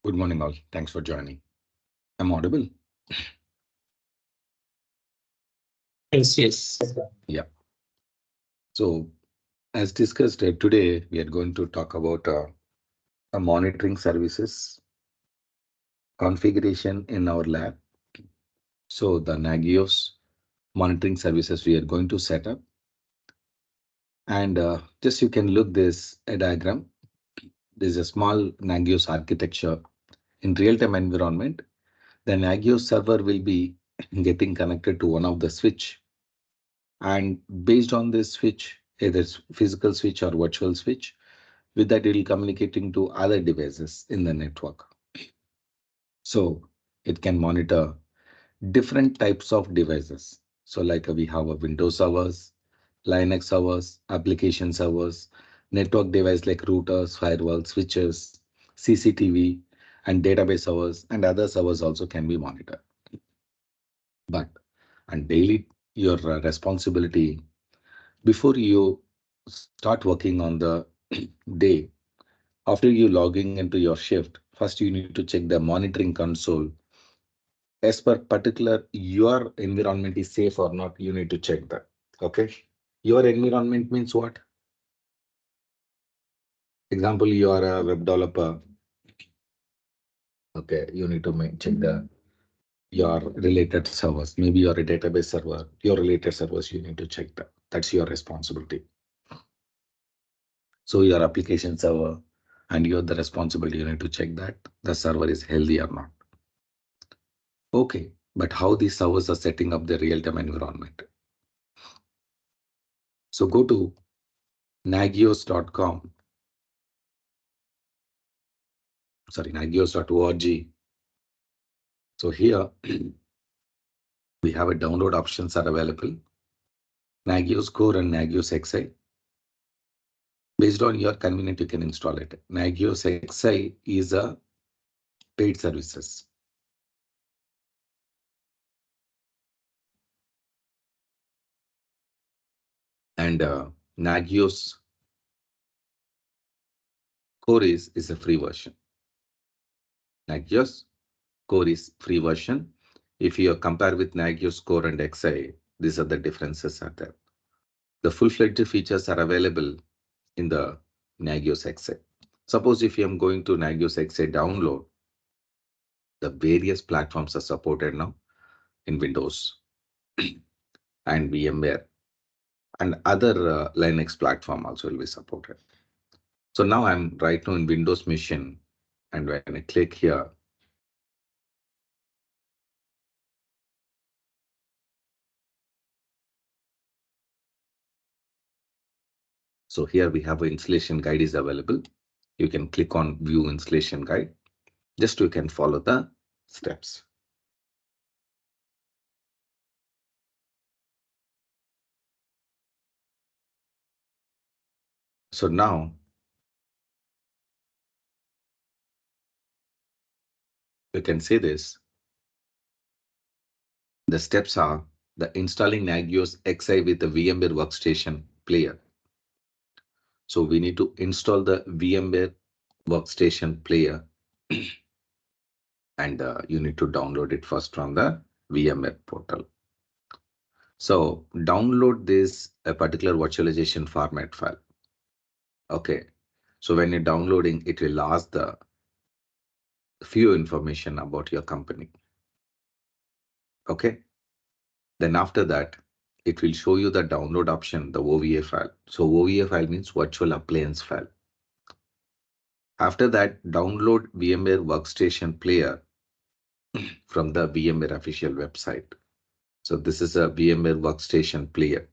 Good morning, all. Thanks for joining. I'm audible. Yes, yes. Yeah. So, as discussed today, we are going to talk about a monitoring services configuration in our lab. So, the Nagios monitoring services we are going to set up, and just you can look this a diagram. This is a small Nagios architecture in real-time environment. The Nagios server will be getting connected to one of the switch, and based on this switch, either it's physical switch or virtual switch. With that, it will communicating to other devices in the network. So it can monitor different types of devices. So like we have a Windows servers, Linux servers, application servers, network device like routers, firewalls, switches, CCTV, and database servers and other servers also can be monitored. But and daily your responsibility before you start working on the day. After you logging into your shift, first you need to check the monitoring console. As per particular, your environment is safe or not, you need to check that. Okay. Your environment means what? Example, you are a web developer. Okay. You need to check the your related servers. Maybe you're a database server, your related servers, you need to check that. That's your responsibility. So your application server and you're the responsibility, you need to check that the server is healthy or not. Okay, but how these servers are setting up the real-time environment? So go to nagios.com, sorry, nagios.org. So here we have a download options are available. Nagios Core and Nagios XI. Based on your convenience, you can install it. Nagios XI is a paid services. And Nagios Core is a free version. Nagios Core is free version. If you compare with Nagios Core and XI, these are the differences are there. The full-fledged features are available in the Nagios XI. Suppose if you am going to Nagios XI download, the various platforms are supported now in Windows and VMware and other Linux platform also will be supported. So now I'm right now in Windows machine, and when I click here, so here we have an installation guide is available. You can click on view installation guide. Just you can follow the steps. So now you can see this. The steps are the installing Nagios XI with the VMware workstation player. So we need to install the VMware workstation player and you need to download it first from the VMware portal. So download this a particular virtualization format file. Okay. So when you're downloading, it will ask the few information about your company. Okay. Then after that, it will show you the download option, the OVA file. So OVA file means virtual appliance file. After that, download VMware Workstation Player from the VMware official website. So this is a VMware Workstation Player.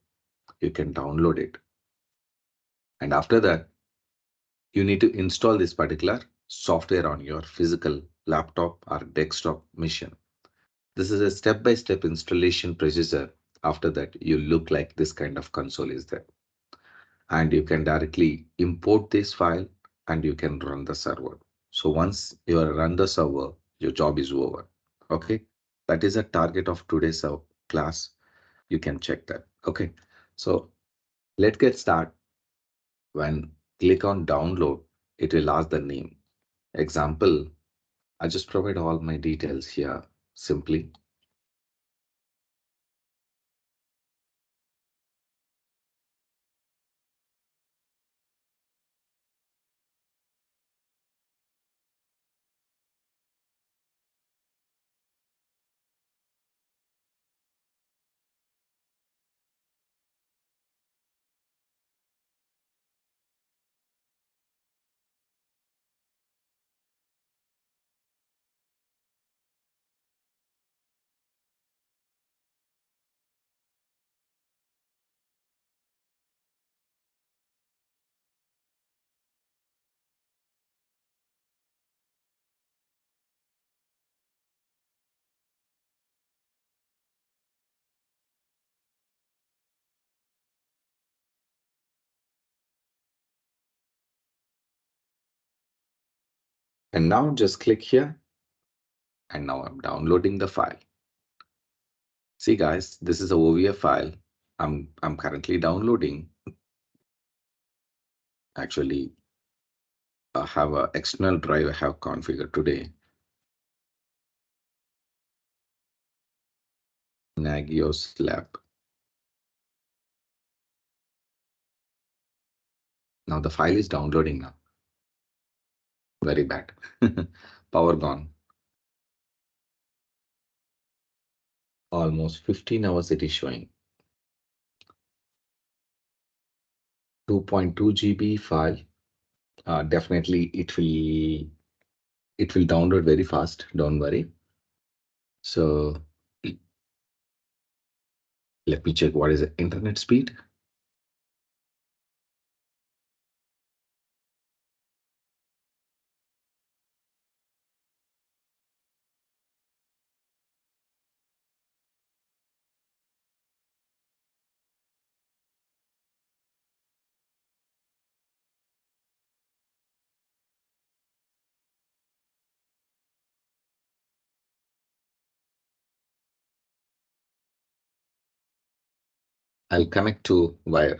You can download it. And after that, you need to install this particular software on your physical laptop or desktop machine. This is a step-by-step installation procedure. After that, you look like this kind of console is there. And you can directly import this file and you can run the server. So once you run the server, your job is over. Okay. That is a target of today's class. You can check that. Okay. So let's get started. When click on download, it will ask the name. Example, I just provide all my details here simply. And now just click here. And now I'm downloading the file. See guys, this is a OVF file. I'm currently downloading. Actually, I have a external drive I have configured today. Nagios lab. Now the file is downloading now. Very bad. Power gone. Almost 15 hours it is showing. 2.2 GB file. Definitely it will download very fast. Don't worry. So let me check what is the internet speed. I'll connect to wire.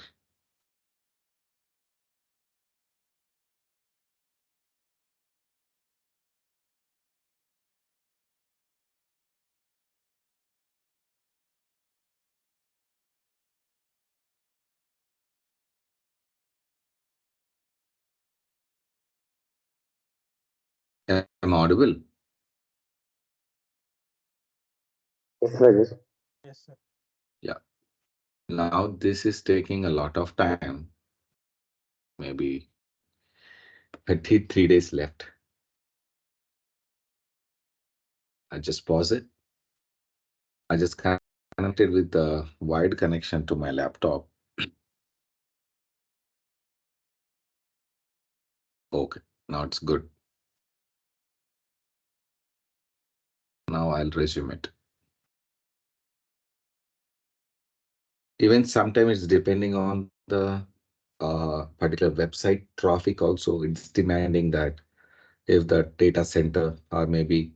Am I audible? Yes, Rajesh. Yes, sir. Yeah. Now this is taking a lot of time. Maybe 33 days left. I just pause it. I just connected with the wired connection to my laptop. Okay, now it's good. Now I'll resume it. Even sometimes it's depending on the particular website traffic also. It's demanding that if the data center or maybe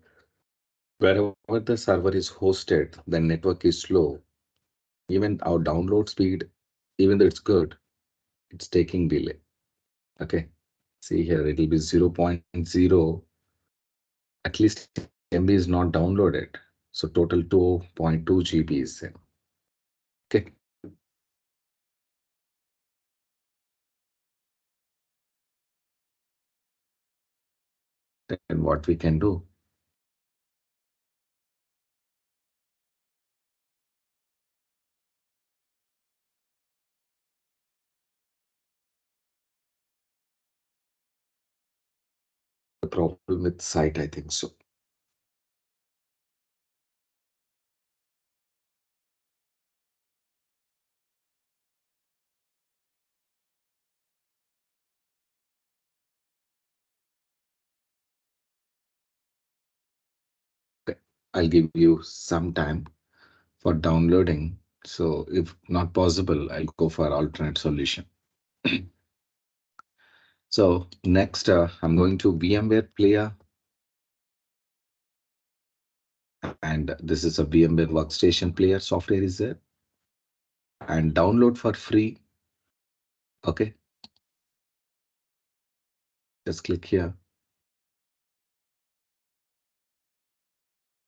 wherever the server is hosted, the network is slow. Even our download speed, even though it's good, it's taking delay. Okay. See here, it will be 0.0. At least MB is not downloaded. So total 2.2 GB is there. Okay. Then what we can do? The problem with site, I think so. Okay. I'll give you some time for downloading. So if not possible, I'll go for alternate solution. So next, I'm going to VMware Player, and this is a VMware Workstation Player software is there, and download for free. Okay, just click here.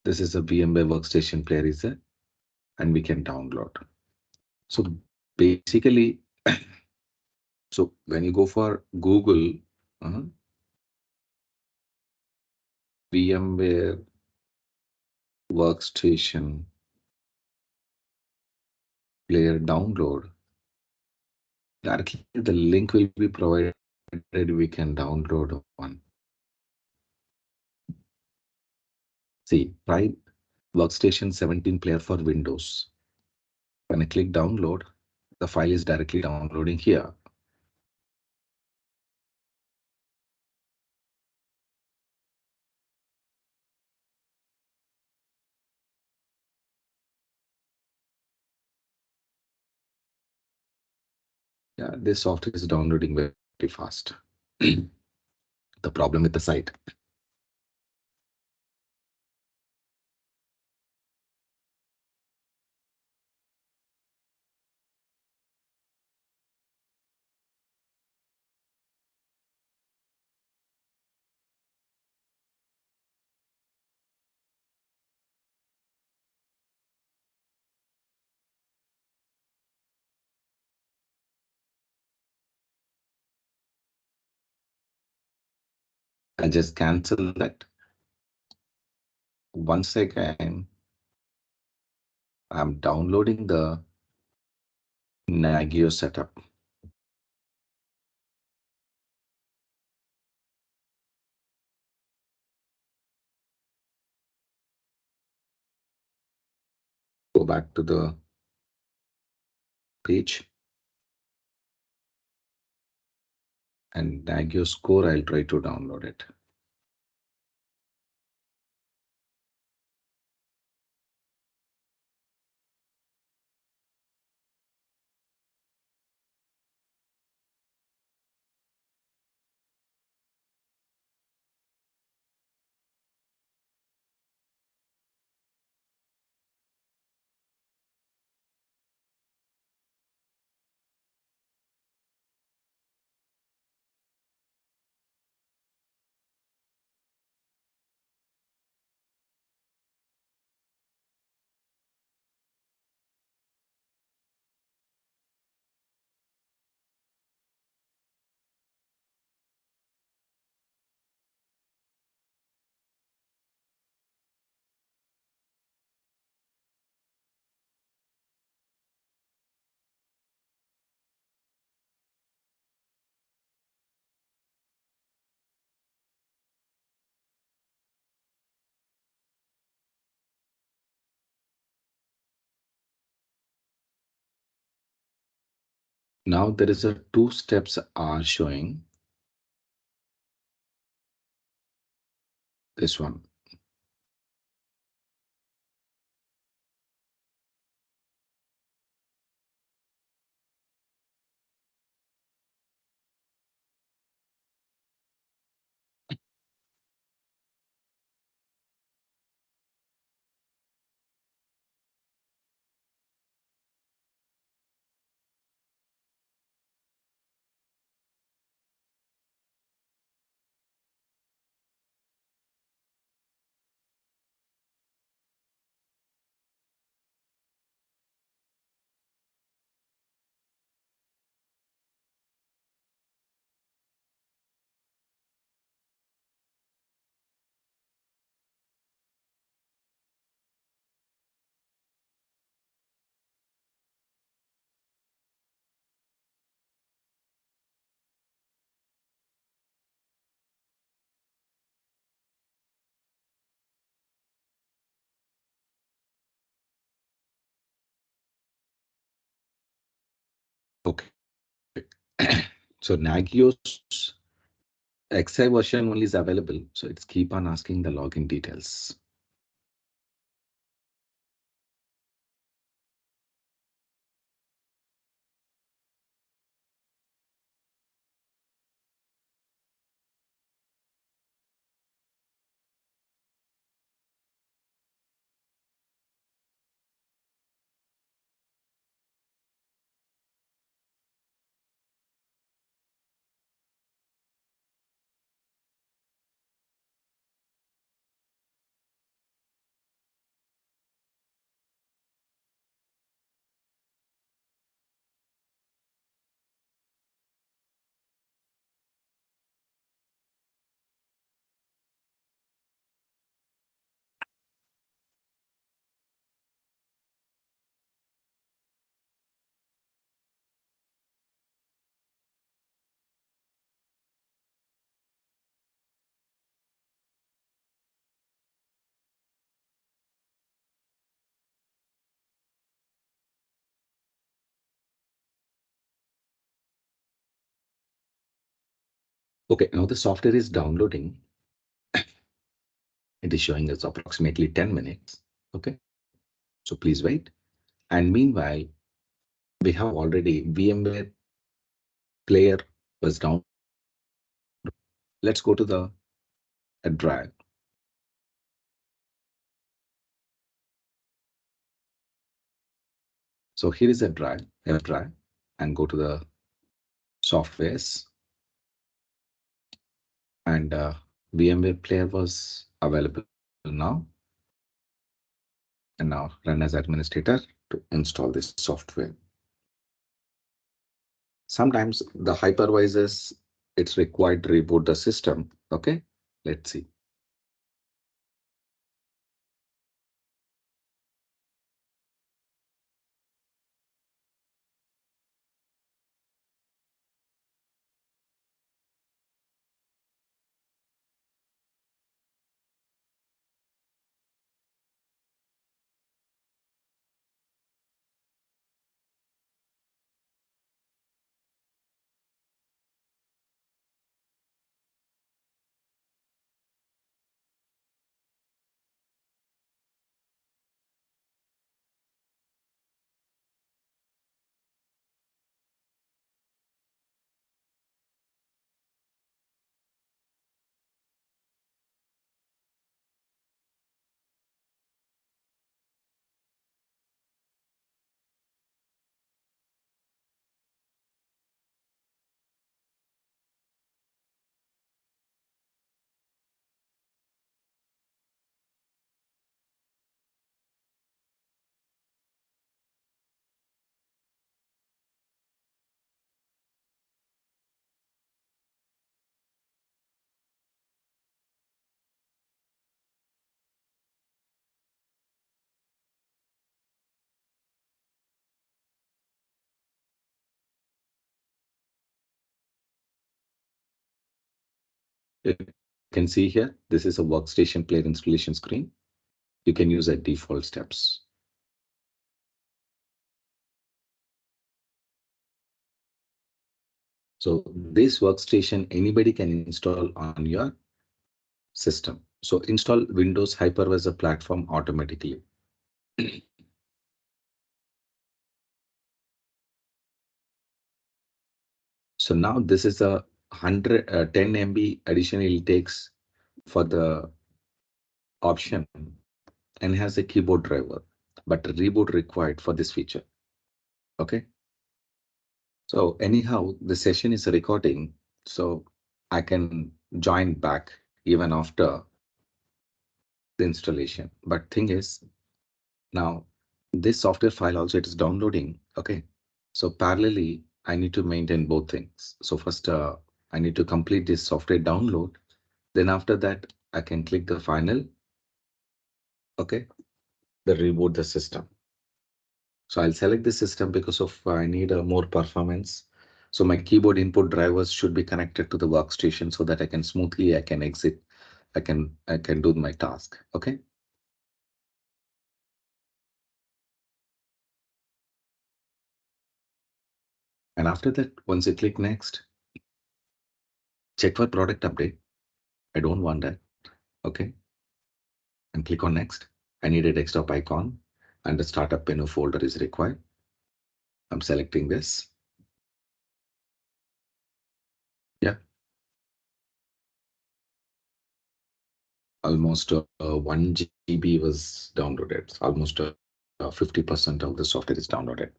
This is a VMware workstation player is there, and we can download. So basically, so when you go for Google, uh, VMware workstation player download, directly the link will be provided. We can download one. See, try workstation 17 player for Windows. When I click download, the file is directly downloading here. Yeah, this software is downloading very fast. The problem with the site. I just cancel that. Once again, I'm downloading the Nagio setup. Go back to the page and Nagio score. I'll try to download it. Now there is a two steps are showing. This one. Okay. So Nagio's XI version only is available. So it's keep on asking the login details. Okay, now the software is downloading. It is showing us approximately 10 minutes. Okay, so please wait. And meanwhile, we have already VMware player was downloaded. Let's go to the drive. So here is a drive, F drive, and go to the softwares. And VMware player was available now. And now run as administrator to install this software. Sometimes the hypervisors, it's required to reboot the system. Okay, let's see. You can see here, this is a workstation player installation screen. You can use a default steps. So this workstation, anybody can install on your system. So install Windows hypervisor platform automatically. So now this is a 10 MB additional it takes for the option and has a keyboard driver, but reboot required for this feature. Okay. So anyhow, the session is recording, so I can join back even after the installation. But thing is, now this software file also it is downloading. Okay. So parallelly, I need to maintain both things. So first, I need to complete this software download. Then after that, I can click the final. Okay. The reboot the system. So I'll select the system because of I need a more performance. So my keyboard input drivers should be connected to the workstation so that I can smoothly I can exit. I can do my task. Okay. And after that, once you click next, check for product update. I don't want that. Okay. And click on next. I need a desktop icon and the startup menu folder is required. I'm selecting this. Yeah. Almost 1 GB was downloaded. Almost 50% of the software is downloaded.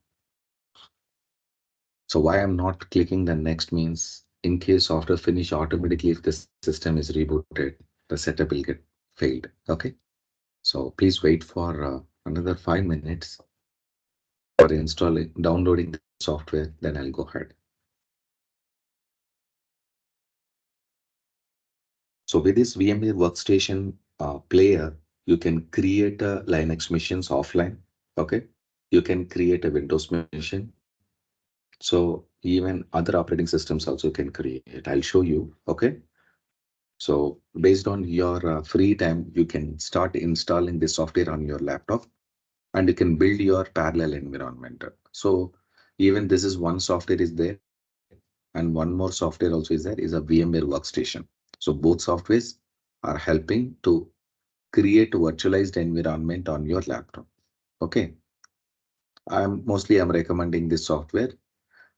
So why I'm not clicking the next means in case software finish automatically if the system is rebooted, the setup will get failed. Okay. So please wait for another 5 minutes for installing, downloading the software. Then I'll go ahead. So with this VMware workstation player, you can create a Linux machines offline. Okay. You can create a Windows machine. So even other operating systems also can create. I'll show you. Okay. So based on your free time, you can start installing the software on your laptop and you can build your parallel environment. So even this is one software is there. And one more software also is there is a VMware workstation. So both softwares are helping to create a virtualized environment on your laptop. Okay. I'm recommending this software,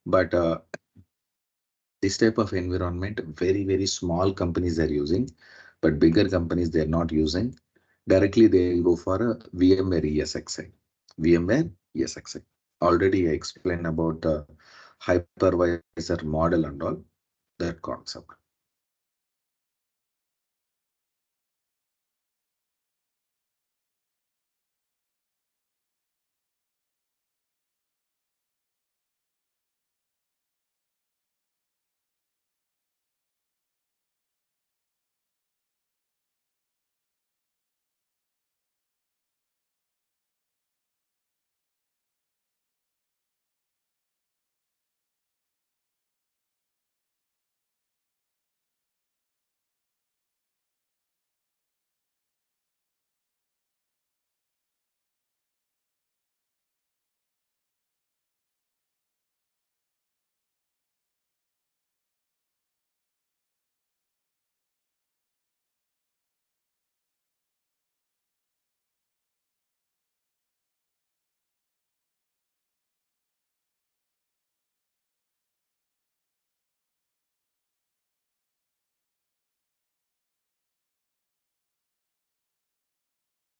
but this type of environment, very small companies are using, but bigger companies they're not using. Directly they will go for a VMware ESXi. VMware ESXi. Already I explained about the hypervisor model and all that concept.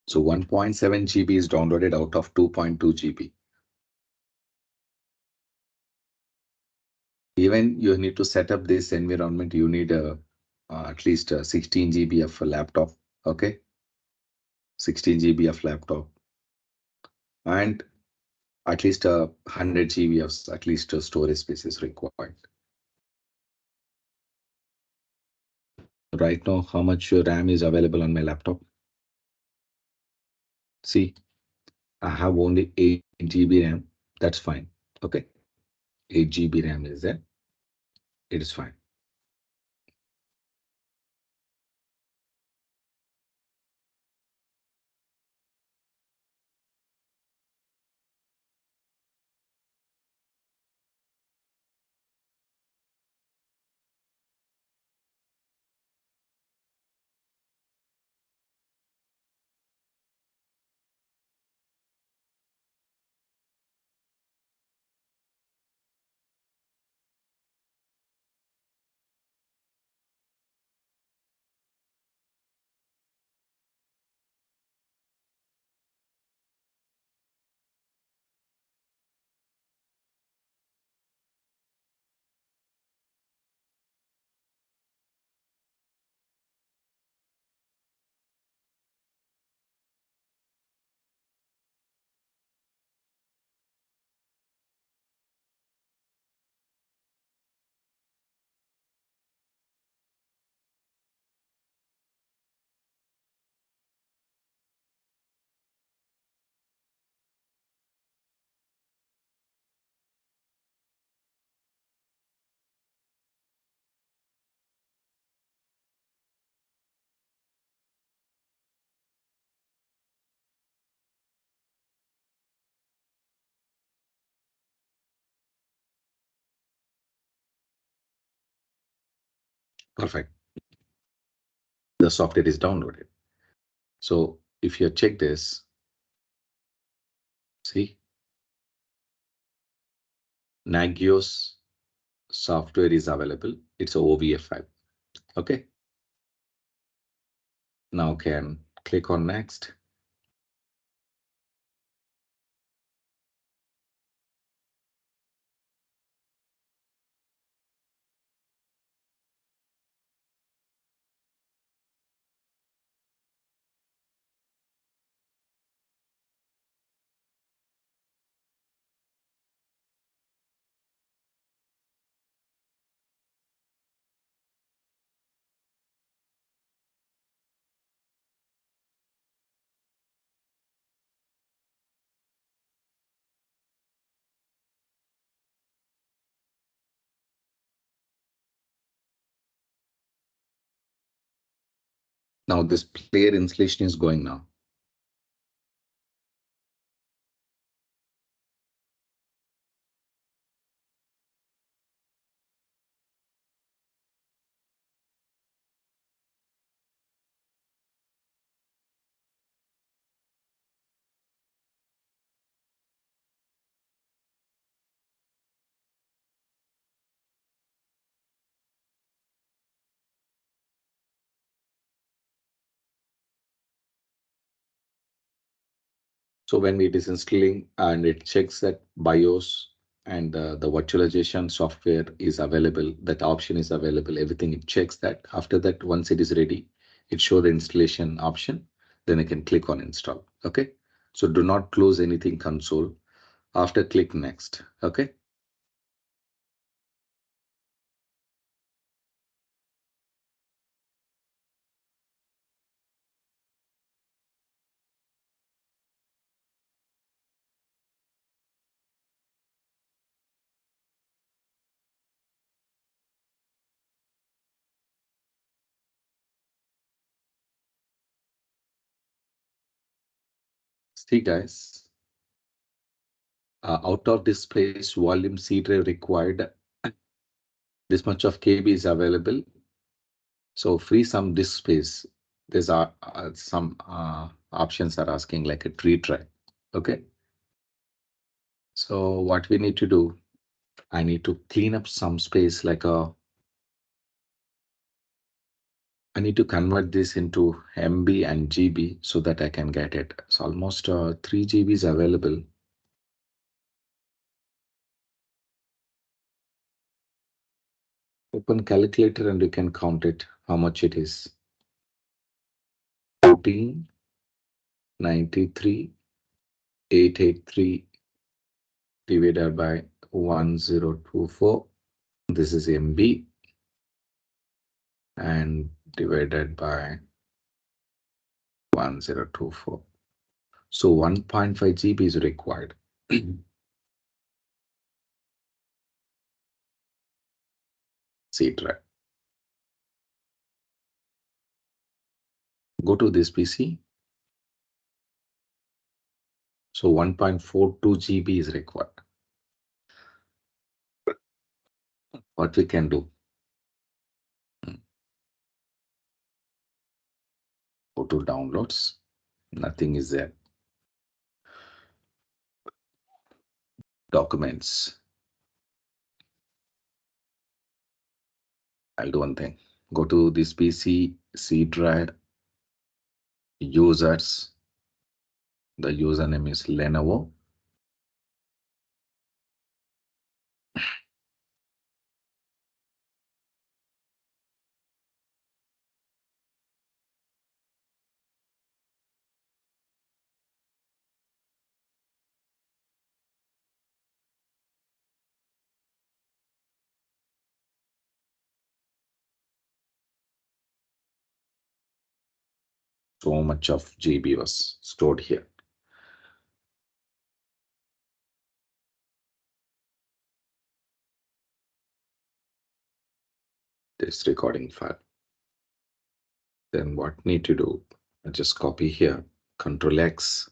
So 1.7 GB is downloaded out of 2.2 GB. Even you need to set up this environment, you need at least 16 GB of a laptop. Okay, 16 GB of laptop and at least 100 GB of at least storage space is required. Right now, how much RAM is available on my laptop? See, I have only 8 GB RAM. That's fine. Okay, 8 GB RAM is there. It is fine. Perfect. The software is downloaded. So if you check this, see, Nagios software is available. It's a OVF5. Okay. Now can click on next. Now this player installation is going now. So when it is installing and it checks that BIOS and the virtualization software is available, that option is available, everything it checks that. After that, once it is ready, it show the installation option. Then I can click on install. Okay. So do not close anything console. After click next. Okay. See guys, out of this space, volume C drive required. This much of KB is available. So free some disk space. There's some options are asking like a tree try. Okay. So what we need to do, I need to clean up some space like I need to convert this into MB and GB so that I can get it. So almost 3 GB is available. Open calculator and you can count it, how much it is. 1493,883 divided by 1024. This is MB and divided by 1024. So 1.5 GB is required. C drive. Go to this PC. So 1.42 GB is required. What we can do? Go to downloads. Nothing is there. Documents. I'll do one thing. Go to this PC, C drive, users. The username is Lenovo. So much of GB was stored here. This recording file. Then what need to do? I just copy here, Control X.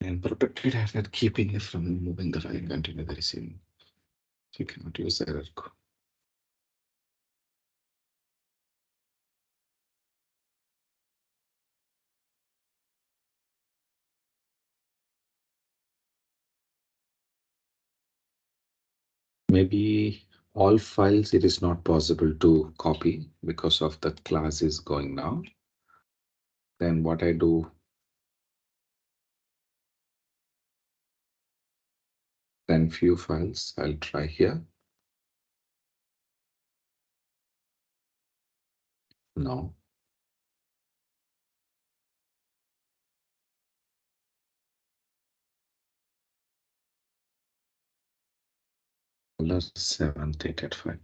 And protected asset keeping it from moving the file continue the receiving. You cannot use the error code. Maybe all files it is not possible to copy because of the class is going now. Then what I do, then few files. I'll try here. No. $7 file.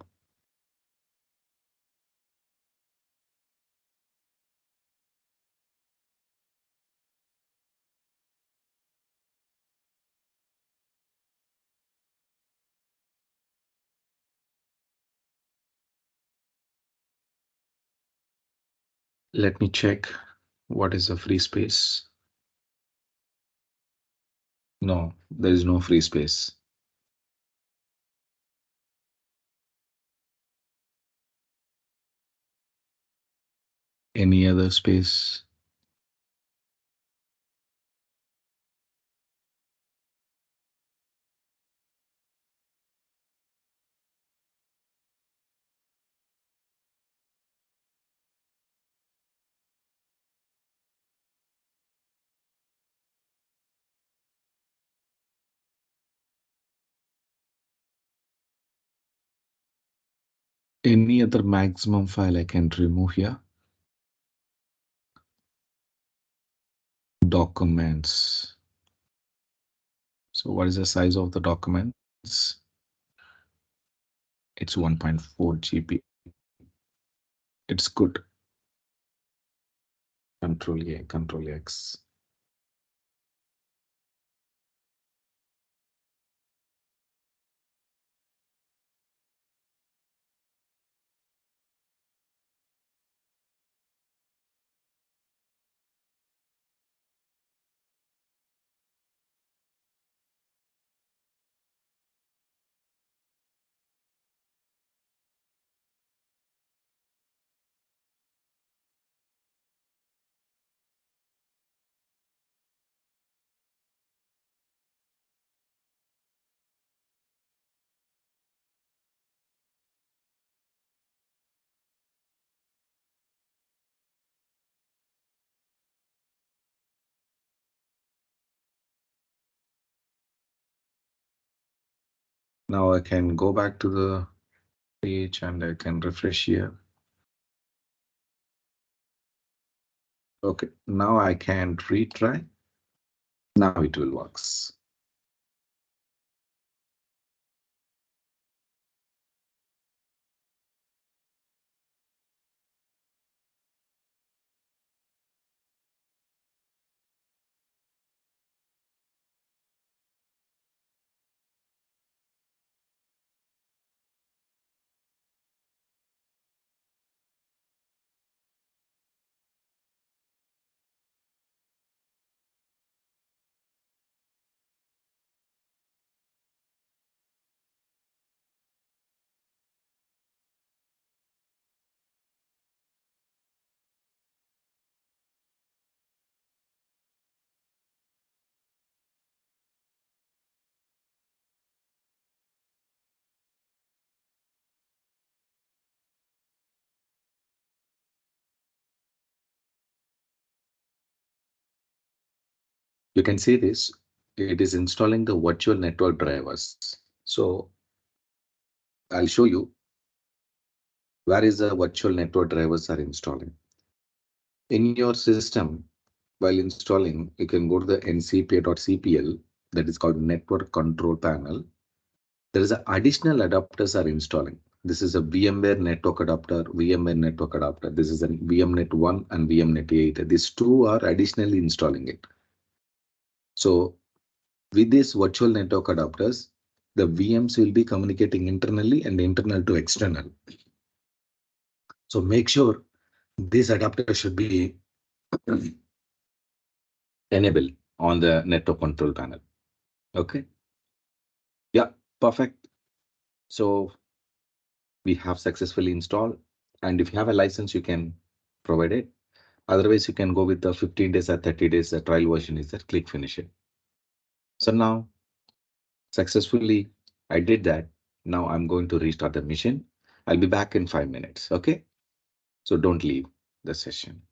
Let me check what is the free space. No, there is no free space. Any other space? Any other maximum file I can remove here? Documents. So what is the size of the documents? It's 1.4 GB. It's good. Control A, Control X. Now I can go back to the page and I can refresh here. Okay, now I can retry. Now it will works. You can see this. It is installing the virtual network drivers. So I'll show you where is the virtual network drivers are installing. In your system, while installing, you can go to the ncpa.cpl, that is called Network Control Panel. There is an additional adapters are installing. This is a VMware network adapter, VMware network adapter. This is a VMnet 1 and VMnet 8. These two are additionally installing it. So with these virtual network adapters, the VMs will be communicating internally and internal to external. So make sure this adapter should be enabled on the network control panel. Okay. Yeah, perfect. So we have successfully installed. And if you have a license, you can provide it. Otherwise, you can go with the 15 days or 30 days. The trial version is that click finish it. So now successfully I did that. Now I'm going to restart the mission. I'll be back in 5 minutes. Okay. So don't leave the session.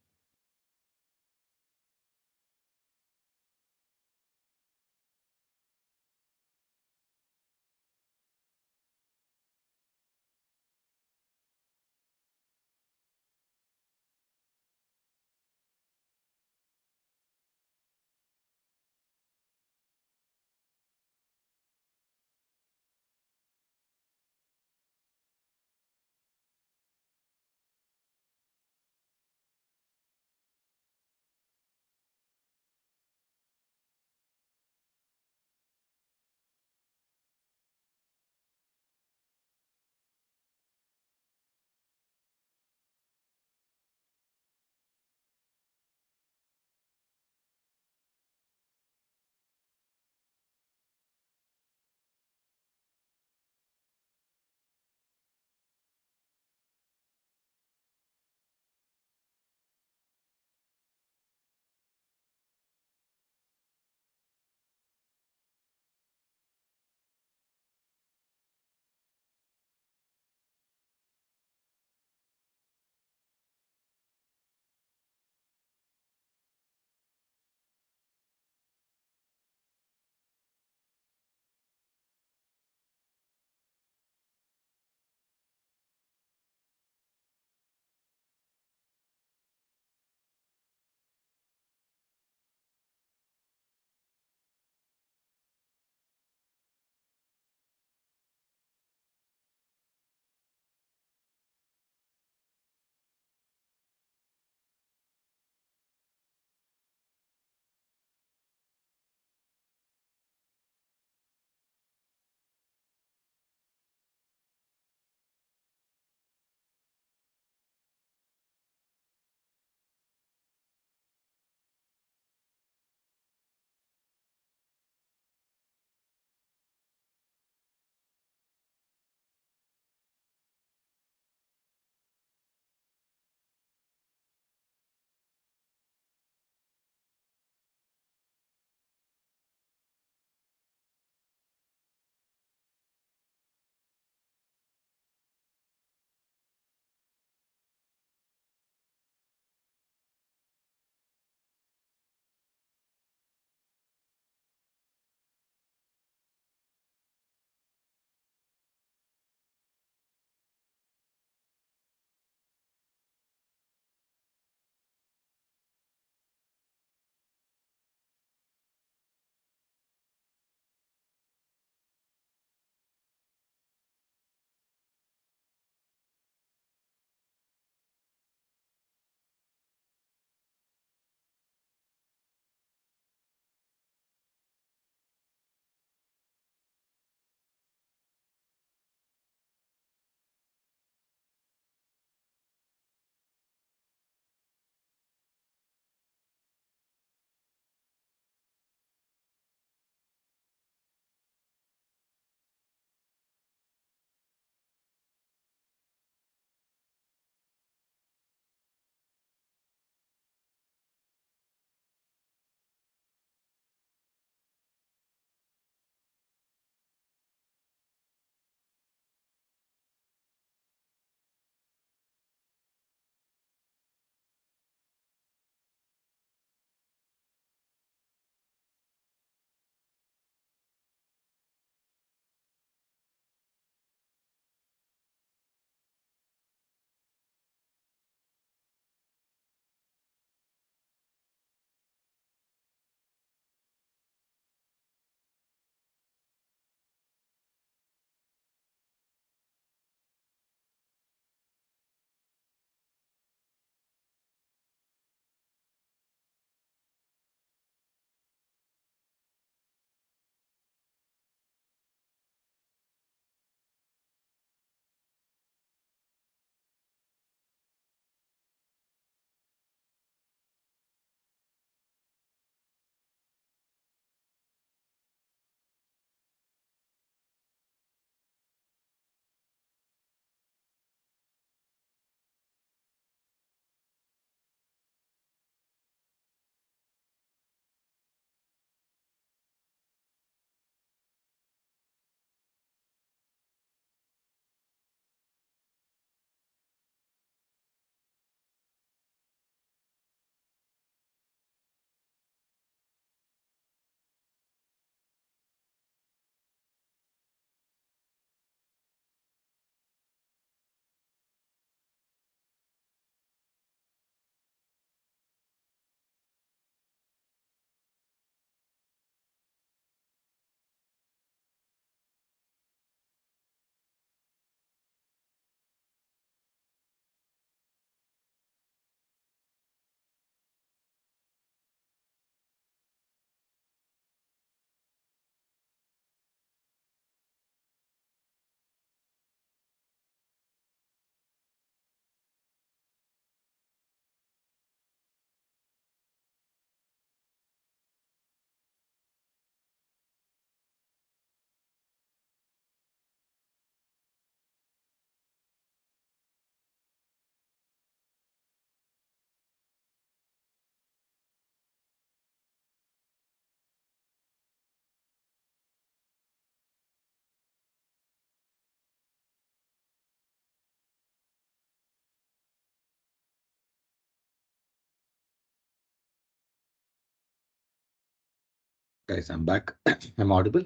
Guys, I'm back. I'm audible?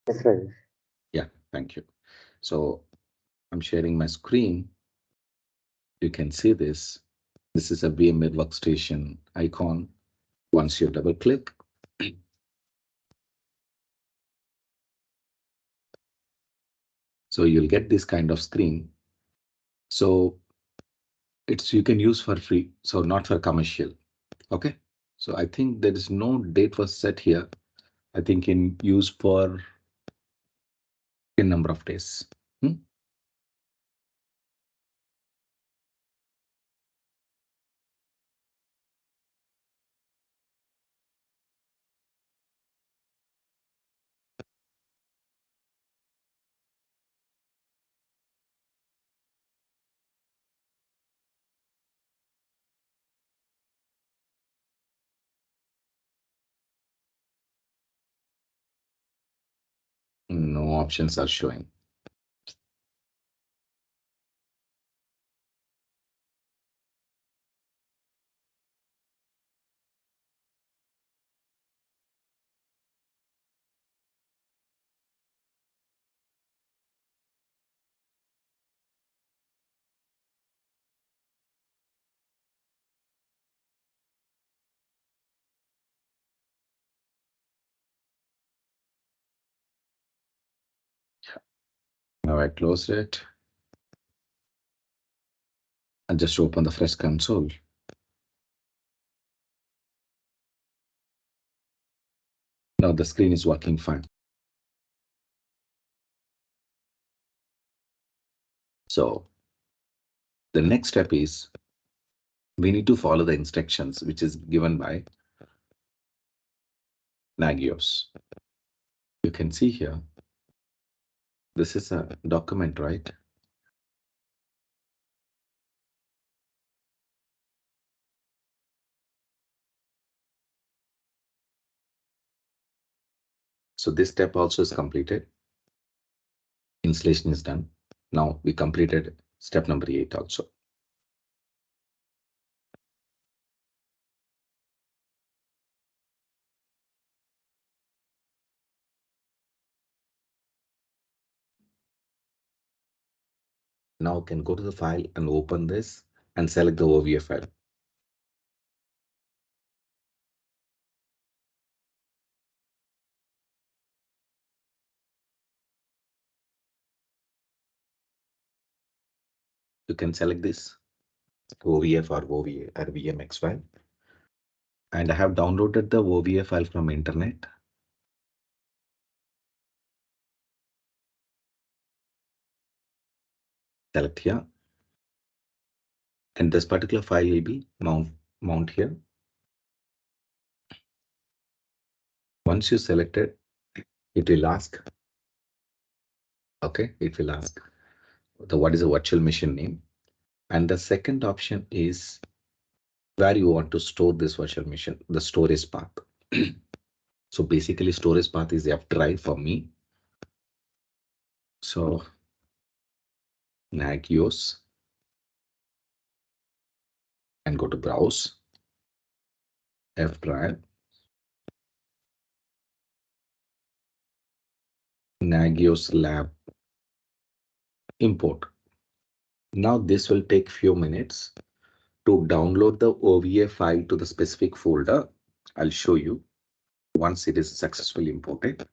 Yes, Rajesh. Yeah, thank you. So I'm sharing my screen. You can see this. This is a VMware workstation icon. Once you double click, so you'll get this kind of screen. So it's you can use for free, so not for commercial. Okay. So I think there is no date was set here. I think in use for a number of days. Hmm? No options are showing. Now I closed it and just open the fresh console. Now the screen is working fine. So the next step is we need to follow the instructions which is given by Nagios. You can see here, this is a document, right? So this step also is completed. Installation is done. Now we completed step number 8 also. Now you can go to the file and open this and select the OVF file. You can select this OVF or OVA or VMX file. And I have downloaded the OVA file from internet. Select here. And this particular file will be mount here. Once you select it, it will ask. Okay, it will ask the what is the virtual machine name. And the second option is where you want to store this virtual machine, the storage path. So basically storage path is F drive for me. So Nagios and go to browse F drive, Nagios lab import. Now this will take few minutes to download the OVA file to the specific folder. I'll show you once it is successfully imported.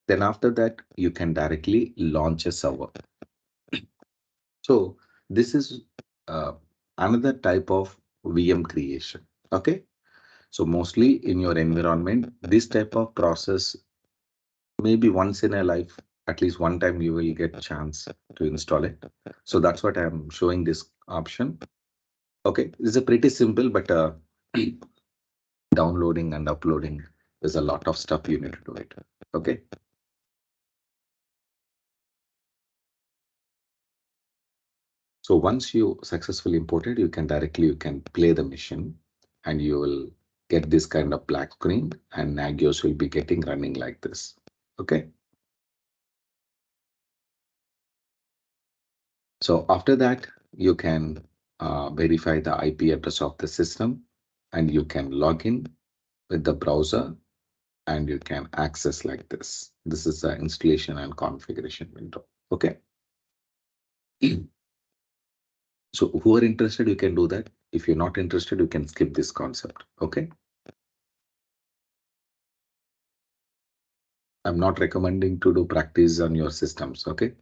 Then after that, you can directly launch a server. So this is another type of VM creation. Okay. So mostly in your environment, this type of process, maybe once in a life, at least one time you will get a chance to install it. So that's what I'm showing this option. Okay. It's a pretty simple, but downloading and uploading, there's a lot of stuff you need to do it. Okay. So once you successfully imported, you can play the mission and you will get this kind of black screen and Nagios will be getting running like this. Okay. So after that, you can verify the IP address of the system and you can log in with the browser and you can access like this. This is the installation and configuration window. Okay. So who are interested, you can do that. If you're not interested, you can skip this concept. Okay. I'm not recommending to do practice on your systems. Okay.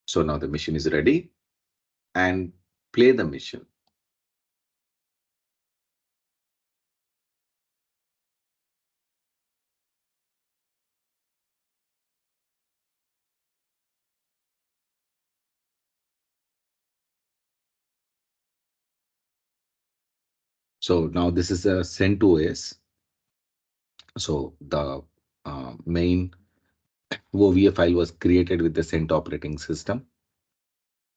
So now the machine is ready and play the mission. So now this is a CentOS. So the main OVA file was created with the Cent operating system.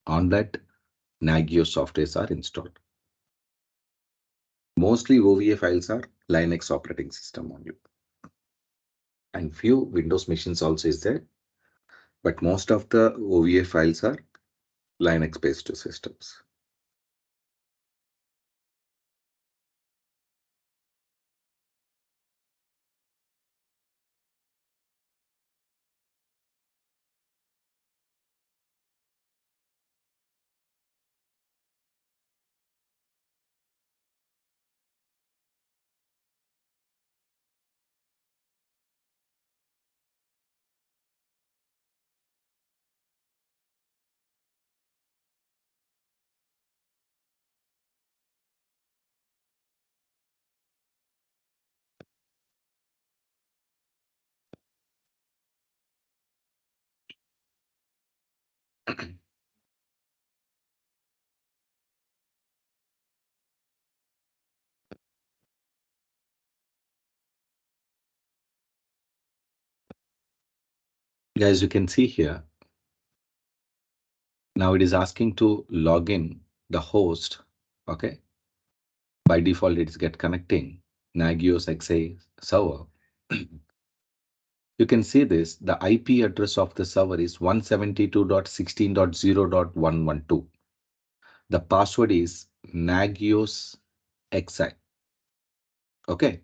On that, Nagios softwares are installed. Mostly OVA files are Linux operating system only. And few Windows machines also is there, but most of the OVA files are Linux based systems. Guys, you can see here, now it is asking to log in the host. Okay. By default, it is get connecting Nagios XA server. You can see this, the IP address of the server is 172.16.0.112. The password is Nagios XI. Okay.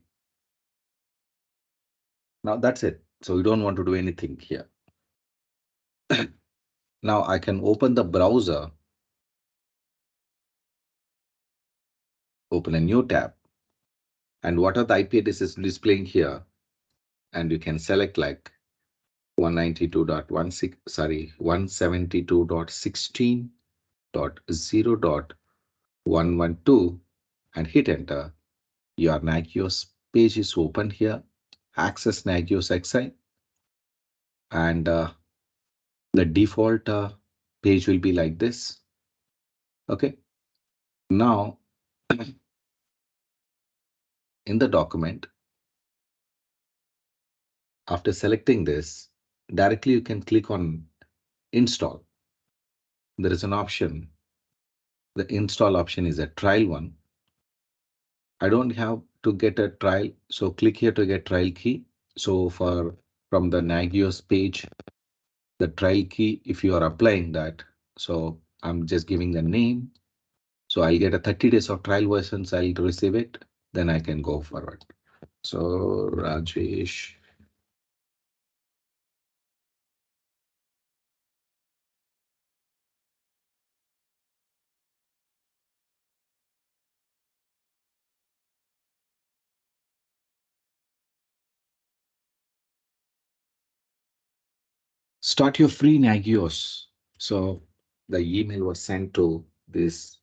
Now that's it. So we don't want to do anything here. Now I can open the browser, open a new tab, and what are the IP addresses displaying here? And you can select like 192.16, sorry, 172.16.0.112 and hit enter. Your Nagios page is open here. Access Nagios XI and the default page will be like this. Okay. Now in the document, after selecting this, directly you can click on install. There is an option. The install option is a trial one. I don't have to get a trial, so click here to get trial key. So for from the Nagios page, the trial key, if you are applying that, so I'm just giving the name. So I'll get a 30 days of trial versions. I'll receive it. Then I can go forward. So Rajesh Start your free Nagios. So the email was sent to this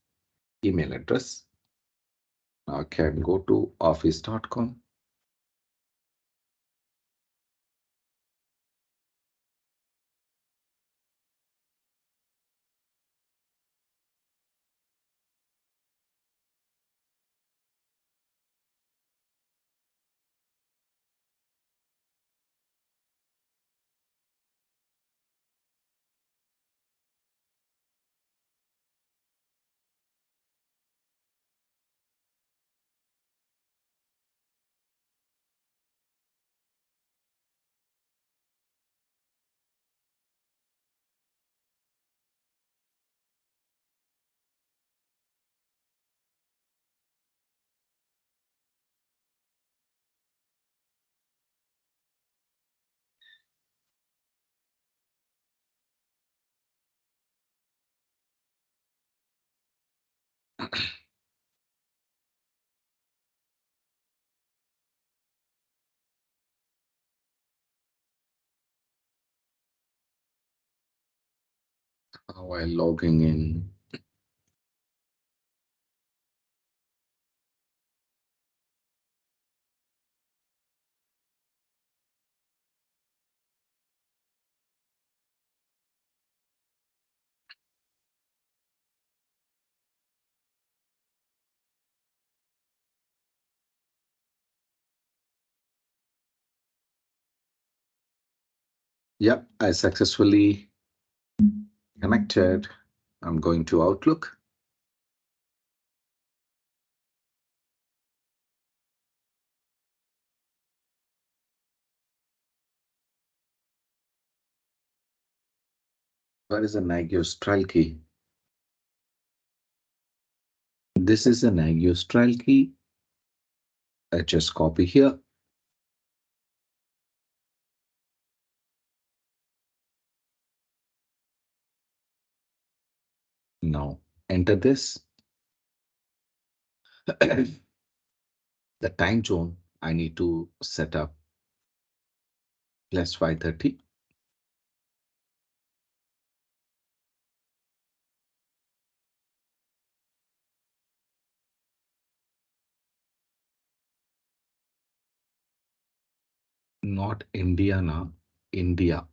email address. I can go to office.com. While logging in, yep, I successfully connected. I'm going to Outlook. Where is the Nagios trial key? This is the Nagios trial key. I just copy here. Now enter this. The time zone I need to set up plus 5:30. Not Indiana, India.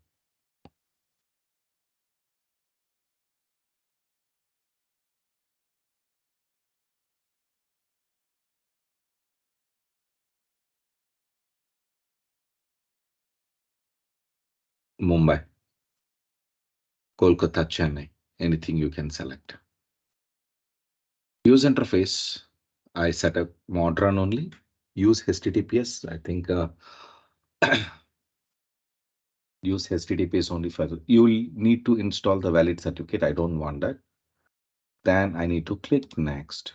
Mumbai, Kolkata, Chennai. Anything you can select. Use interface. I set up modern only. Use HTTPS. I think use HTTPS only for you will need to install the valid certificate. I don't want that. Then I need to click next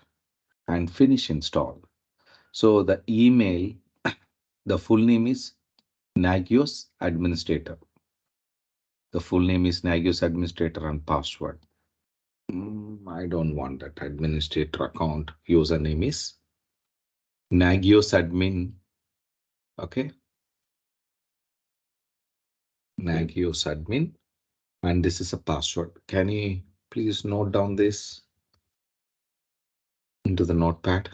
and finish install. So the email, the full name is Nagios Administrator. The full name is Nagios Administrator and password. I don't want that administrator account. Username is Nagios Admin. Okay. Nagios Admin. And this is a password. Can you please note down this into the notepad?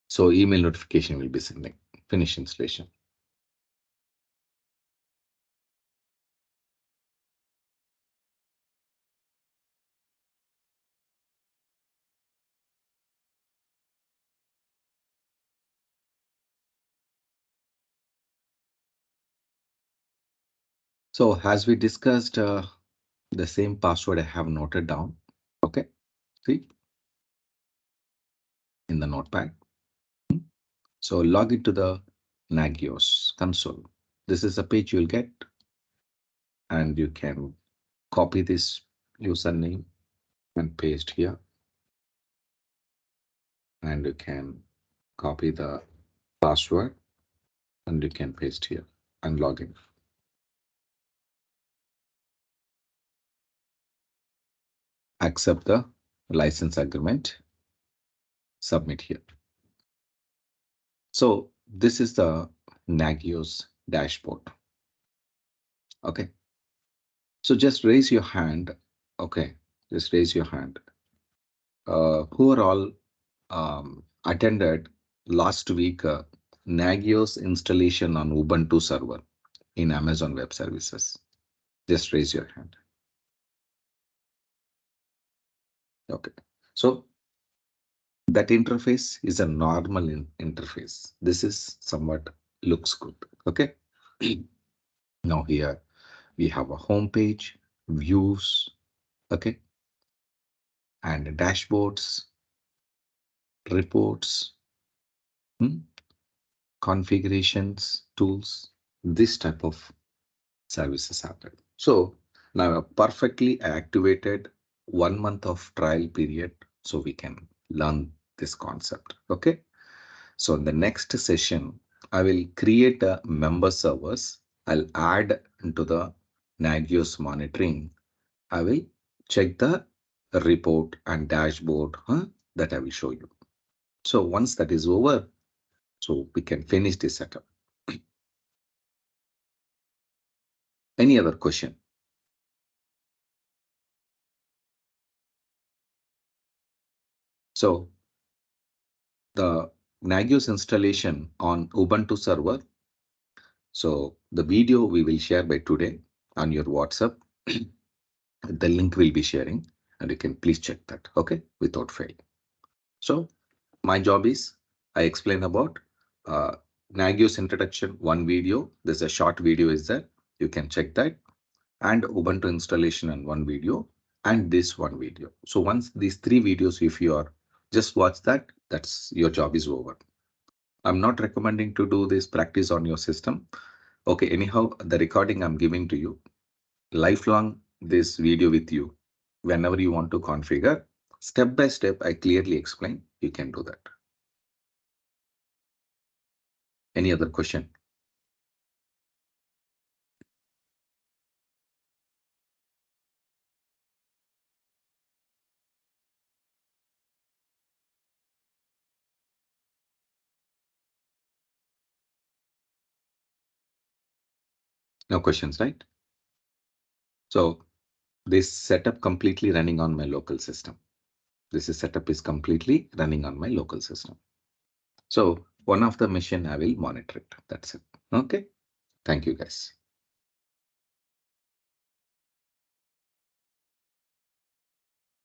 So email notification will be sending. Finish installation. So as we discussed, the same password I have noted down. Okay, see in the notepad. Hmm. So log into the Nagios console. This is a page you'll get, and you can copy this username and paste here, and you can copy the password and you can paste here and log in. Accept the license agreement, submit here. So this is the Nagios dashboard. Okay. So just raise your hand. Okay. Just raise your hand. Who are all attended last week Nagios installation on Ubuntu server in Amazon Web Services? Just raise your hand. Okay. So that interface is a normal interface. This is somewhat looks good. Okay. Now here we have a home page, views, okay, and dashboards, reports, hmm, configurations, tools, this type of services happen. So now a perfectly activated 1 month of trial period so we can learn this concept. Okay. So in the next session, I will create a member servers. I'll add into the Nagios monitoring. I will check the report and dashboard that I will show you. So once that is over, so we can finish this setup. Any other question? So the Nagios installation on Ubuntu server. So the video we will share by today on your WhatsApp. The link will be sharing and you can please check that. Okay, without fail. So my job is I explain about uh, Nagios introduction, one video. There's a short video is there. You can check that, and Ubuntu installation and one video, and this one video. So once these three videos, if you are just watch that, that's your job is over. I'm not recommending to do this practice on your system. Okay, anyhow, the recording I'm giving to you, lifelong this video with you. Whenever you want to configure, step by step, I clearly explain, you can do that. Any other question? No questions, right? So this setup completely running on my local system. This is setup is completely running on my local system. So one of the machine I will monitor it. That's it. Okay. Thank you guys.